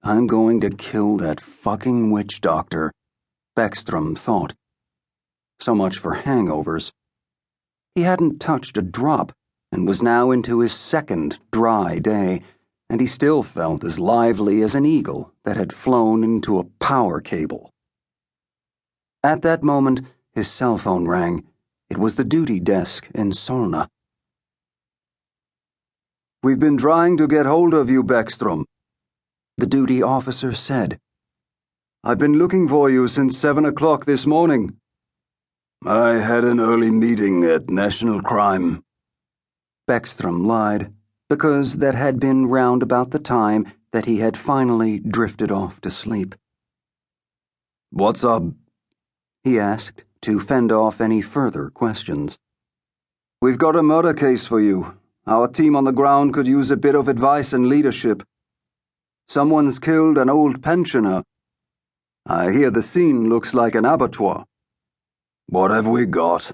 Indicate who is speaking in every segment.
Speaker 1: I'm going to kill that fucking witch doctor, Bäckström thought. So much for hangovers. He hadn't touched a drop and was now into his second dry day, and he still felt as lively as an eagle that had flown into a power cable. At that moment, his cell phone rang. It was the duty desk in Solna. "We've been trying to get hold of you, Bäckström," the duty officer said. "I've been looking for you since 7 o'clock this morning." "I had an early meeting at National Crime," Bäckström lied, because that had been round about the time that he had finally drifted off to sleep. "What's up?" he asked, to fend off any further questions. "We've got a murder case for you. Our team on the ground could use a bit of advice and leadership. Someone's killed an old pensioner. I hear the scene looks like an abattoir." "What have we got?"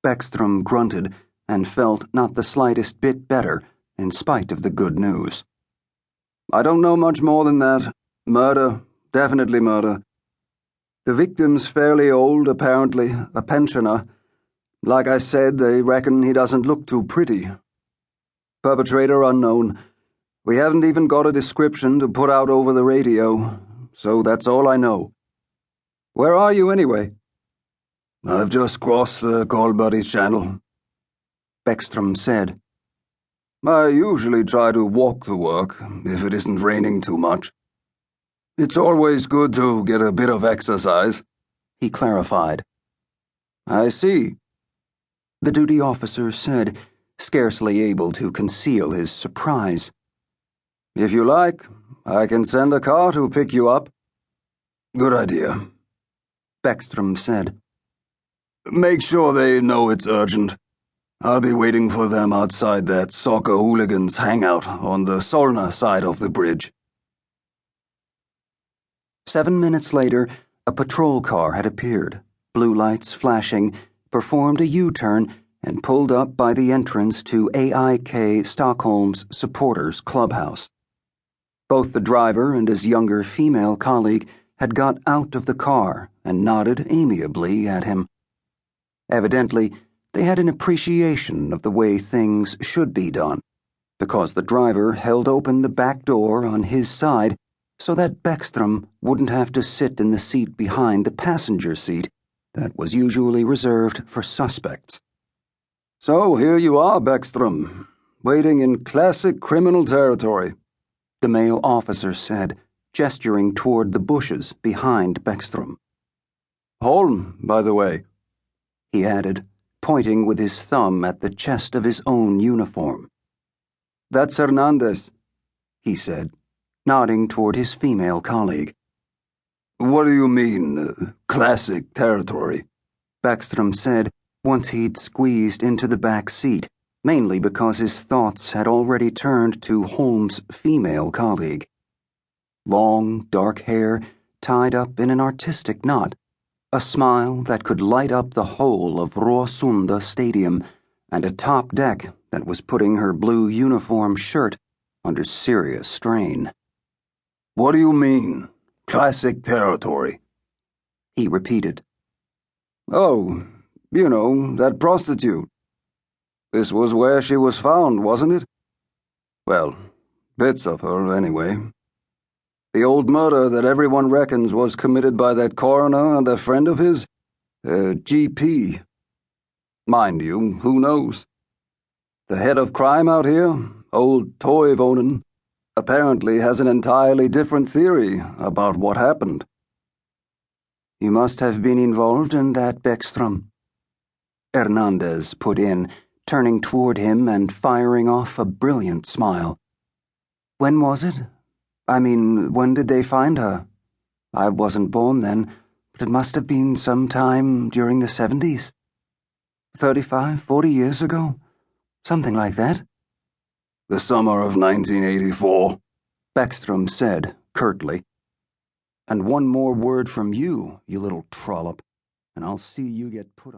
Speaker 1: Bäckström grunted and felt not the slightest bit better in spite of the good news. "I don't know much more than that. Murder, definitely murder. The victim's fairly old, apparently, a pensioner. Like I said, they reckon he doesn't look too pretty. Perpetrator unknown. We haven't even got a description to put out over the radio, so that's all I know. Where are you anyway?" "I've just crossed the Kolbari Channel," Bäckström said. "I usually try to walk to work, if it isn't raining too much. It's always good to get a bit of exercise," he clarified. "I see," the duty officer said, scarcely able to conceal his surprise. "If you like, I can send a car to pick you up." "Good idea," Bäckström said. "Make sure they know it's urgent. I'll be waiting for them outside that soccer hooligans hangout on the Solna side of the bridge." 7 minutes later, a patrol car had appeared, blue lights flashing, performed a U-turn, and pulled up by the entrance to AIK Stockholm's supporters' clubhouse. Both the driver and his younger female colleague had got out of the car and nodded amiably at him. Evidently, they had an appreciation of the way things should be done, because the driver held open the back door on his side so that Bäckström wouldn't have to sit in the seat behind the passenger seat that was usually reserved for suspects. "So here you are, Bäckström, waiting in classic criminal territory," the male officer said, gesturing toward the bushes behind Bäckström. "Holm, by the way," he added, pointing with his thumb at the chest of his own uniform. "That's Hernandez," he said, nodding toward his female colleague. "What do you mean, classic territory?" Bäckström said, once he'd squeezed into the back seat, mainly because his thoughts had already turned to Holm's female colleague. Long, dark hair tied up in an artistic knot, a smile that could light up the whole of Råsunda Stadium, and a top deck that was putting her blue uniform shirt under serious strain. "What do you mean, classic territory?" he repeated. "Oh, you know, that prostitute. This was where she was found, wasn't it? Well, bits of her, anyway. The old murder that everyone reckons was committed by that coroner and a friend of his, GP. Mind you, who knows? The head of crime out here, old Toivonen, apparently has an entirely different theory about what happened." "You must have been involved in that, Bäckström," Hernandez put in, turning toward him and firing off a brilliant smile. "When was it? I mean, when did they find her? I wasn't born then, but it must have been some time during the 70s. 35, 40 years ago? Something like that."
Speaker 2: "The summer of 1984,
Speaker 1: Bäckström said, curtly. "And one more word from you, you little trollop, and I'll see you get put on..."